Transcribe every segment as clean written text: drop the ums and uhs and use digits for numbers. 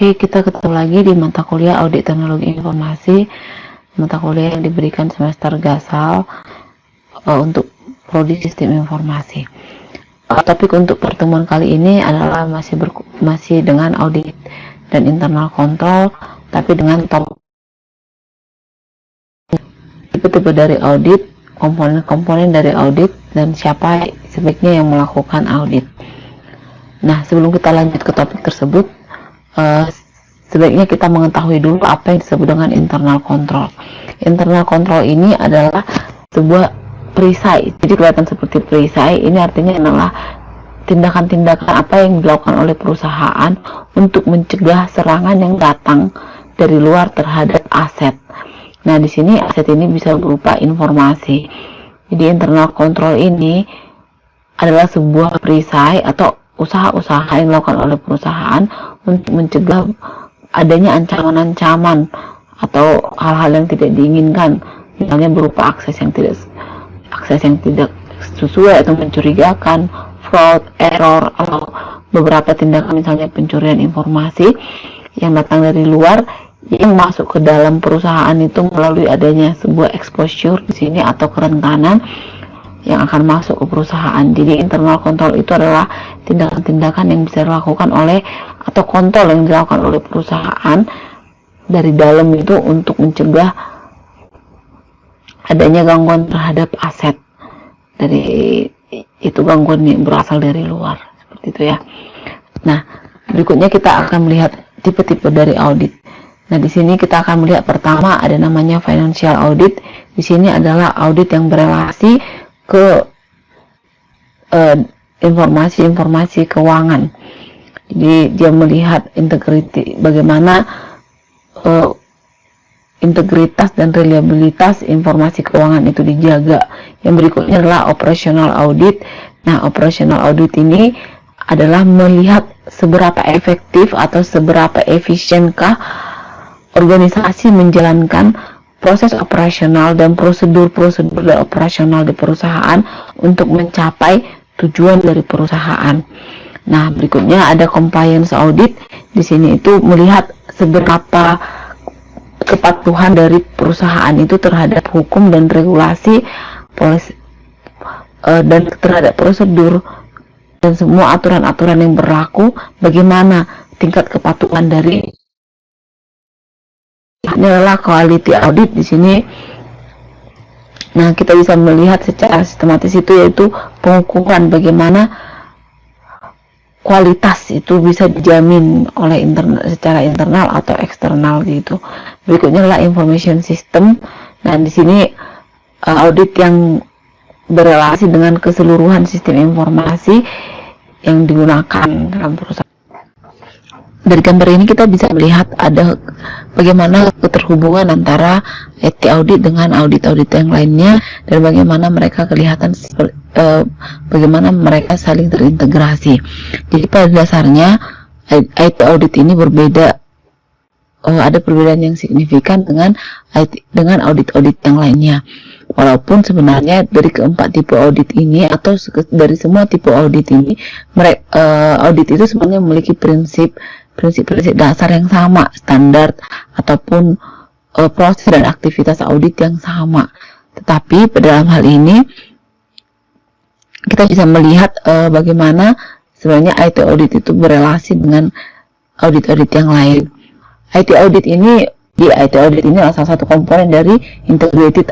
Oke, kita ketemu lagi di mata kuliah Audit Teknologi Informasi, mata kuliah yang diberikan semester Gasal untuk Prodi Sistem Informasi. Topik untuk pertemuan kali ini adalah masih dengan audit dan internal kontrol, tapi dengan tipe-tipe dari audit, komponen-komponen dari audit, dan siapa sebaiknya yang melakukan audit. Nah, sebelum kita lanjut ke topik tersebut, sebaiknya kita mengetahui dulu apa yang disebut dengan internal control. Internal control ini adalah sebuah perisai, jadi kelihatan seperti perisai. Ini artinya adalah tindakan-tindakan apa yang dilakukan oleh perusahaan untuk mencegah serangan yang datang dari luar terhadap aset. Nah, di sini aset ini bisa berupa informasi. Jadi internal control ini adalah sebuah perisai atau usaha-usaha yang dilakukan oleh perusahaan untuk mencegah adanya ancaman-ancaman atau hal-hal yang tidak diinginkan, misalnya berupa akses yang tidak sesuai atau mencurigakan, fraud, error, atau beberapa tindakan misalnya pencurian informasi yang datang dari luar yang masuk ke dalam perusahaan itu melalui adanya sebuah exposure di sini atau kerentanan yang akan masuk ke perusahaan. Jadi internal control itu adalah tindakan-tindakan yang bisa dilakukan oleh atau kontrol yang dilakukan oleh perusahaan dari dalam itu untuk mencegah adanya gangguan terhadap aset dari itu, gangguan yang berasal dari luar, seperti itu ya. Nah, berikutnya kita akan melihat tipe-tipe dari audit. Nah, di sini kita akan melihat pertama ada namanya financial audit. Di sini adalah audit yang berelasi ke informasi-informasi keuangan. Jadi dia melihat bagaimana integritas dan reliabilitas informasi keuangan itu dijaga. Yang berikutnya adalah operational audit. Nah, operational audit ini adalah melihat seberapa efektif atau seberapa efisienkah organisasi menjalankan proses operasional dan prosedur-prosedur operasional di perusahaan untuk mencapai tujuan dari perusahaan. Nah, berikutnya ada compliance audit. Di sini itu melihat seberapa kepatuhan dari perusahaan itu terhadap hukum dan regulasi, dan terhadap prosedur dan semua aturan-aturan yang berlaku, bagaimana tingkat kepatuhan dari. Ini adalah quality audit di sini. Nah, kita bisa melihat secara sistematis itu yaitu pengukuran bagaimana kualitas itu bisa dijamin oleh secara internal atau eksternal gitu. Berikutnya adalah information system. Nah, di sini audit yang berelasi dengan keseluruhan sistem informasi yang digunakan dalam perusahaan. Dari gambar ini kita bisa melihat ada bagaimana keterhubungan antara IT audit dengan audit-audit yang lainnya dan bagaimana mereka kelihatan bagaimana mereka saling terintegrasi. Jadi pada dasarnya IT audit ini berbeda, ada perbedaan yang signifikan dengan audit-audit yang lainnya. Walaupun sebenarnya dari keempat tipe audit ini atau dari semua tipe audit ini, audit itu sebenarnya memiliki prinsip dasar yang sama, standar ataupun proses dan aktivitas audit yang sama. Tetapi pada dalam hal ini kita bisa melihat bagaimana sebenarnya IT audit itu berelasi dengan audit-audit yang lain. IT audit ini adalah salah satu komponen dari integrated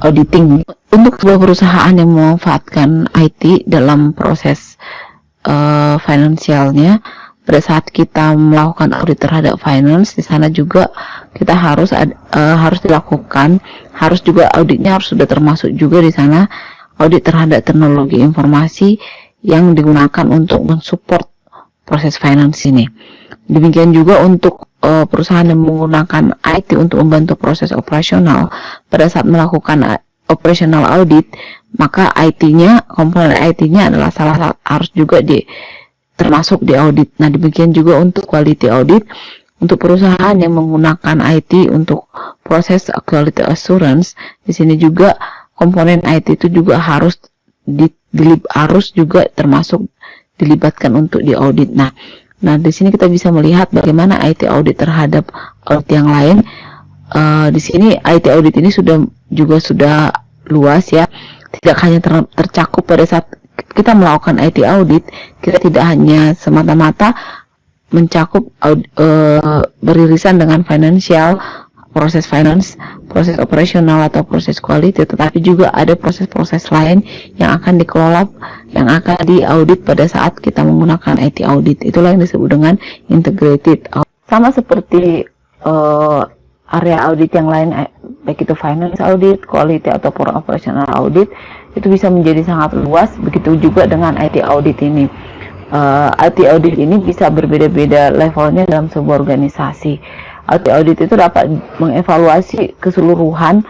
auditing. Untuk sebuah perusahaan yang memanfaatkan IT dalam proses finansialnya, pada saat kita melakukan audit terhadap finance, di sana juga kita harus dilakukan, juga auditnya harus sudah termasuk juga di sana audit terhadap teknologi informasi yang digunakan untuk mensupport proses finance ini. Demikian juga untuk perusahaan yang menggunakan IT untuk membantu proses operasional, pada saat melakukan operational audit, maka komponen IT-nya adalah harus juga termasuk di audit. Nah, demikian juga untuk quality audit. Untuk perusahaan yang menggunakan IT untuk proses quality assurance, di sini juga komponen IT itu juga harus juga termasuk dilibatkan untuk di audit. Nah, Nah, di sini kita bisa melihat bagaimana IT audit terhadap audit yang lain. Di sini IT audit ini sudah luas ya, tidak hanya tercakup pada saat kita melakukan IT audit. Kita tidak hanya semata-mata mencakup beririsan dengan financial, proses finance, proses operasional atau proses quality, tetapi juga ada proses-proses lain yang akan dikelola, yang akan diaudit pada saat kita menggunakan IT audit. Itulah yang disebut dengan integrated audit. Sama seperti area audit yang lain, baik itu finance audit, quality ataupun operational audit, itu bisa menjadi sangat luas. Begitu juga dengan IT audit ini. IT audit ini bisa berbeda-beda levelnya dalam sebuah organisasi. IT audit itu dapat mengevaluasi keseluruhan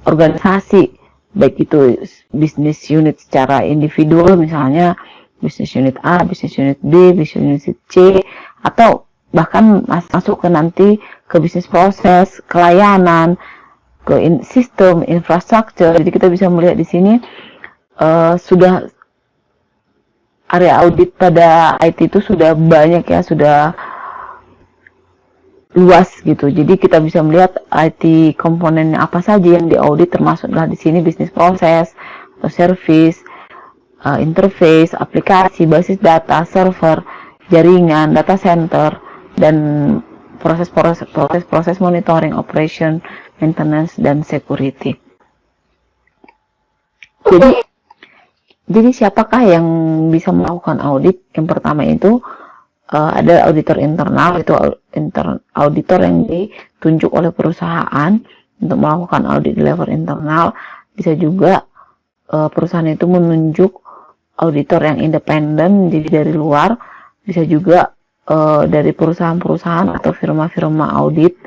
organisasi, baik itu bisnis unit secara individual, misalnya bisnis unit A, bisnis unit B, bisnis unit C, atau bahkan masuk ke nanti ke bisnis proses, kelayanan, ke sistem, infrastruktur. Jadi kita bisa melihat di sini sudah area audit pada IT itu sudah banyak ya, sudah luas gitu. Jadi kita bisa melihat IT komponennya apa saja yang diaudit, termasuklah di sini bisnis proses atau service, interface, aplikasi, basis data, server, jaringan, data center, dan proses monitoring, operation, maintenance, dan security. Jadi siapakah yang bisa melakukan audit? Yang pertama itu ada auditor internal, itu auditor yang ditunjuk oleh perusahaan untuk melakukan audit di level internal. Bisa juga perusahaan itu menunjuk auditor yang independen, jadi dari luar. Bisa juga dari perusahaan-perusahaan atau firma-firma audit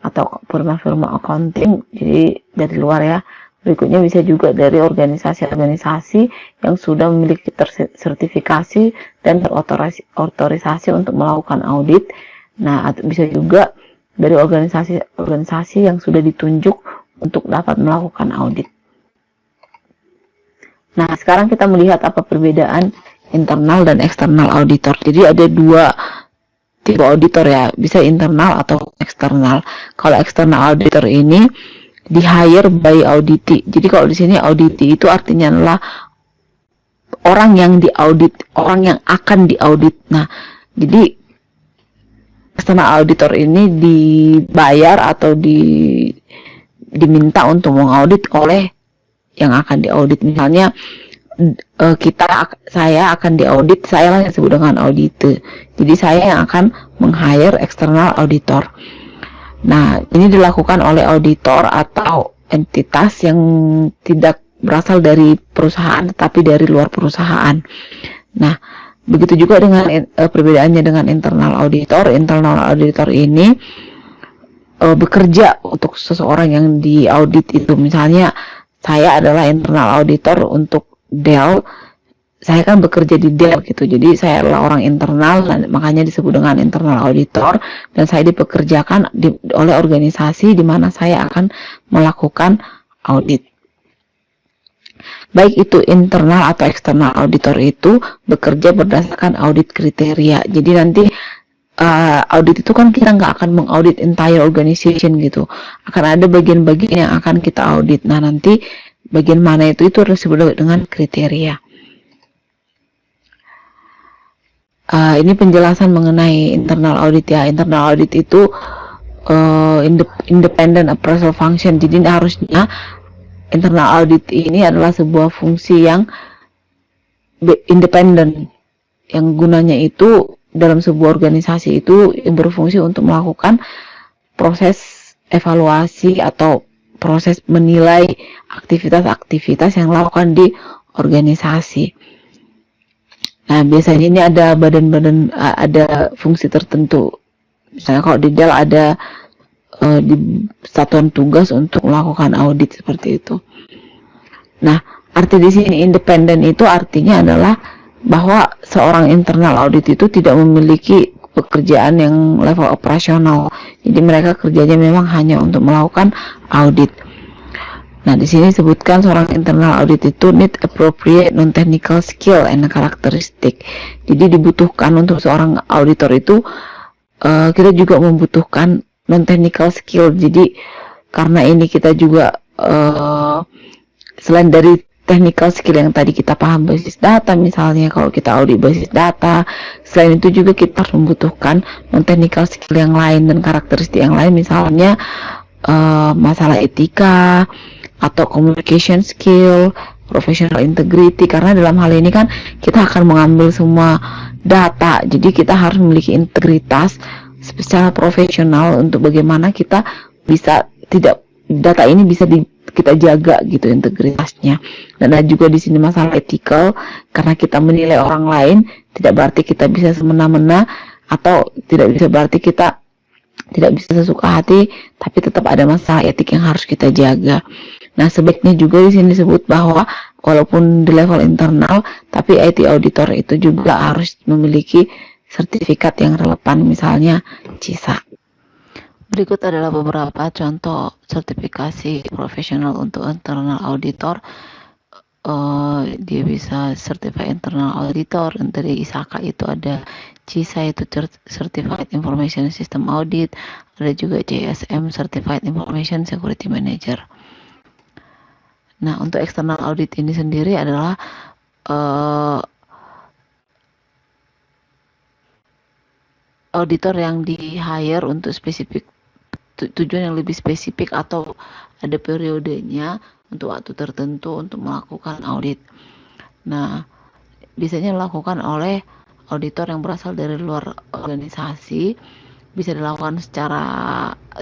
atau firma-firma accounting, jadi dari luar ya. Berikutnya bisa juga dari organisasi-organisasi yang sudah memiliki sertifikasi dan terotorisasi untuk melakukan audit. Nah, bisa juga dari organisasi yang sudah ditunjuk untuk dapat melakukan audit. Nah, sekarang kita melihat apa perbedaan internal dan eksternal auditor. Jadi ada dua tipe auditor ya, bisa internal atau eksternal. Kalau eksternal auditor ini di hire by auditee. Jadi kalau di sini auditee itu artinya adalah orang yang diaudit, orang yang akan diaudit. Nah, jadi eksternal auditor ini dibayar atau diminta untuk mengaudit oleh yang akan diaudit. Misalnya saya akan diaudit, saya lah yang disebut dengan audite. Jadi saya yang akan meng-hire external auditor. Nah, ini dilakukan oleh auditor atau entitas yang tidak berasal dari perusahaan tetapi dari luar perusahaan. Nah, begitu juga dengan perbedaannya dengan internal auditor. Internal auditor ini bekerja untuk seseorang yang diaudit itu. Misalnya saya adalah internal auditor untuk Dell, saya kan bekerja di Dell gitu, jadi saya adalah orang internal, makanya disebut dengan internal auditor, dan saya dipekerjakan oleh organisasi di mana saya akan melakukan audit. Baik itu internal atau eksternal auditor itu bekerja berdasarkan audit kriteria. Jadi nanti audit itu kan kita nggak akan mengaudit entire organization gitu, akan ada bagian-bagian yang akan kita audit. Nah, nanti bagian mana itu harus disebut dengan kriteria. Ini penjelasan mengenai internal audit ya. Internal audit itu independent appraisal function. Jadi harusnya internal audit ini adalah sebuah fungsi yang independen, yang gunanya itu dalam sebuah organisasi itu berfungsi untuk melakukan proses evaluasi atau proses menilai aktivitas-aktivitas yang dilakukan di organisasi. Nah, biasanya ini ada badan-badan, ada fungsi tertentu. Misalnya kalau di Dell ada di satuan tugas untuk melakukan audit seperti itu. Nah, arti di sini independen itu artinya adalah bahwa seorang internal audit itu tidak memiliki pekerjaan yang level operasional. Jadi mereka kerjanya memang hanya untuk melakukan audit. Nah, di sini disebutkan seorang internal audit itu need appropriate non-technical skill and characteristic. Jadi dibutuhkan untuk seorang auditor itu kita juga membutuhkan non-technical skill. Jadi karena ini kita juga selain dari technical skill yang tadi kita paham basis data, misalnya kalau kita audit basis data, selain itu juga kita harus membutuhkan non-technical skill yang lain dan karakteristik yang lain, misalnya masalah etika atau communication skill, professional integrity, karena dalam hal ini kan kita akan mengambil semua data, jadi kita harus memiliki integritas secara profesional untuk bagaimana kita bisa tidak data ini bisa kita jaga gitu integritasnya. Dan ada juga di sini masalah ethical, karena kita menilai orang lain tidak berarti kita bisa semena-mena atau tidak bisa berarti kita tidak bisa sesuka hati, tapi tetap ada masalah etik yang harus kita jaga. Nah, sebaiknya juga di sini disebut bahwa walaupun di level internal, tapi IT auditor itu juga harus memiliki sertifikat yang relevan, misalnya CISA. Berikut adalah beberapa contoh sertifikasi profesional untuk internal auditor. Dia bisa Certified Internal Auditor, dari ISAKA itu ada CISA itu Certified Information System Audit, ada juga JSM Certified Information Security Manager. Nah, untuk external audit ini sendiri adalah auditor yang di-hire untuk spesifik tujuan yang lebih spesifik atau ada periodenya untuk waktu tertentu untuk melakukan audit. Nah, biasanya dilakukan oleh auditor yang berasal dari luar organisasi, bisa dilakukan secara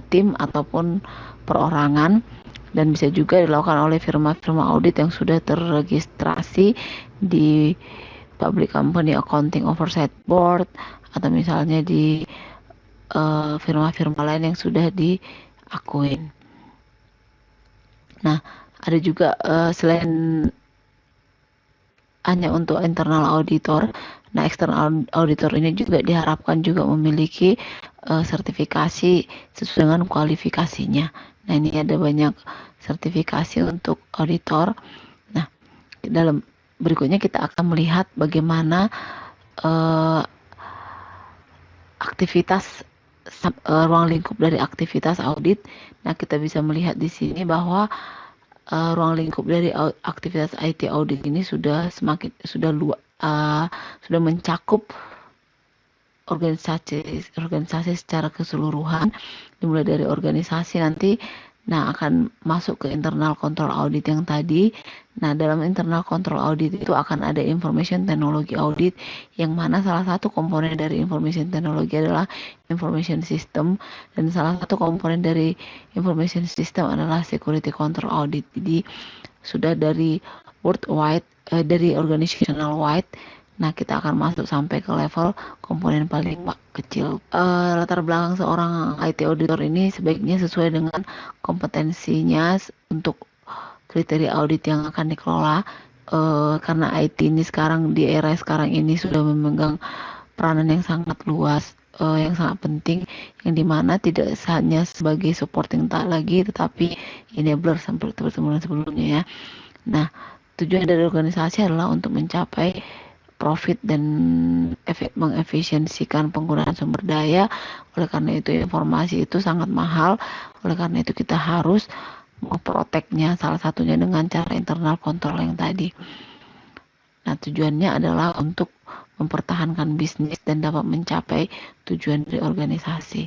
tim ataupun perorangan, dan bisa juga dilakukan oleh firma-firma audit yang sudah terregistrasi di Public Company Accounting Oversight Board, atau misalnya di firma-firma lain yang sudah diakuin. Nah, ada juga selain hanya untuk internal auditor, nah external auditor ini juga diharapkan juga memiliki sertifikasi sesuai dengan kualifikasinya. Nah, ini ada banyak sertifikasi untuk auditor. Nah, dalam berikutnya kita akan melihat bagaimana aktivitas ruang lingkup dari aktivitas audit. Nah, kita bisa melihat di sini bahwa ruang lingkup dari aktivitas IT audit ini sudah mencakup organisasi secara keseluruhan, dimulai dari organisasi nanti. Nah, akan masuk ke internal control audit yang tadi. Nah, dalam internal control audit itu akan ada information technology audit, yang mana salah satu komponen dari information technology adalah information system, dan salah satu komponen dari information system adalah security control audit. Jadi sudah dari worldwide, dari organizational wide. Nah, kita akan masuk sampai ke level komponen paling kecil. Latar belakang seorang IT auditor ini sebaiknya sesuai dengan kompetensinya untuk kriteria audit yang akan dikelola. Karena IT ini sekarang, di era sekarang ini, sudah memegang peranan yang sangat luas, yang sangat penting, yang dimana tidak hanya sebagai supporting tak lagi, tetapi enabler seperti sebelumnya ya. Nah, tujuan dari organisasi adalah untuk mencapai profit dan mengefisiensikan penggunaan sumber daya. Oleh karena itu informasi itu sangat mahal, oleh karena itu kita harus memproteknya, salah satunya dengan cara internal kontrol yang tadi. Nah, tujuannya adalah untuk mempertahankan bisnis dan dapat mencapai tujuan dari organisasi.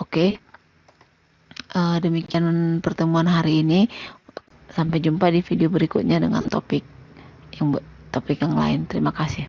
Oke, demikian pertemuan hari ini. Sampai jumpa di video berikutnya dengan topik yang lain. Terima kasih.